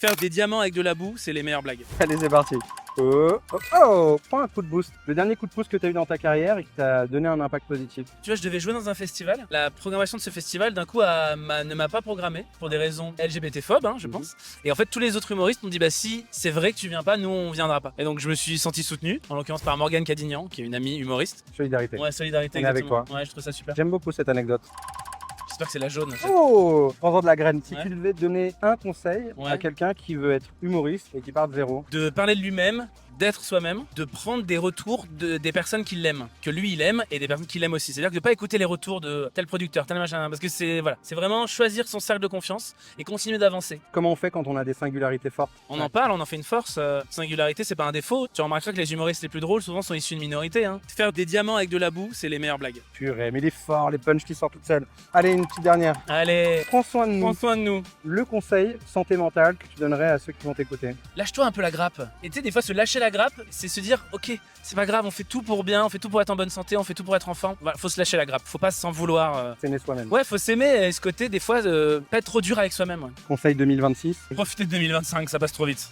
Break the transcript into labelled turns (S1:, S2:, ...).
S1: Faire des diamants avec de la boue, c'est les meilleures blagues.
S2: Allez, c'est parti. Oh, oh, oh, prends un coup de boost. Le dernier coup de pouce que tu as eu dans ta carrière et qui t'a donné un impact positif.
S1: Tu vois, je devais jouer dans un festival. La programmation de ce festival, d'un coup, ne m'a pas programmé pour des raisons LGBT-phobes, je pense. Et en fait, tous les autres humoristes m'ont dit, bah si, c'est vrai que tu viens pas, nous on viendra pas. Et donc, je me suis senti soutenu, en l'occurrence par Morgane Cadignan, qui est une amie humoriste.
S2: Solidarité.
S1: Ouais, solidarité,
S2: On est avec
S1: exactement. Ouais, je trouve ça super.
S2: J'aime beaucoup cette anecdote.
S1: J'espère que c'est la jaune.
S2: Oh, prends-en de la graine. Si
S1: Ouais.
S2: tu devais donner un conseil
S1: Ouais.
S2: à quelqu'un qui veut être humoriste et qui part de zéro.
S1: De parler de lui-même, d'être soi-même, de prendre des retours des personnes qui l'aiment, que lui il aime et des personnes qui l'aiment aussi. C'est-à-dire que de pas écouter les retours de tel producteur, tel machin, parce que c'est vraiment choisir son cercle de confiance et continuer d'avancer.
S2: Comment on fait quand on a des singularités fortes?
S1: On en parle, on en fait une force. Singularité, c'est pas un défaut. Tu remarqueras que les humoristes les plus drôles souvent sont issus de minorités. Faire des diamants avec de la boue, c'est les meilleures blagues.
S2: Purée, mais il est fort, les punchs qui sortent toutes seules. Allez, une petite dernière.
S1: Allez,
S2: Prends soin de nous.
S1: prends soin de nous.
S2: Le conseil santé mentale que tu donnerais à ceux qui vont t'écouter.
S1: Lâche-toi un peu la grappe. Et tu sais, des fois, se lâcher la grappe, c'est se dire, ok, c'est pas grave, on fait tout pour bien, on fait tout pour être en bonne santé, on fait tout pour être en forme. Voilà, faut se lâcher la grappe, faut pas s'en vouloir.
S2: S'aimer soi-même.
S1: Ouais, faut s'aimer et ce côté, des fois, pas être trop dur avec soi-même.
S2: Conseil 2026.
S1: Profitez de 2025, ça passe trop vite.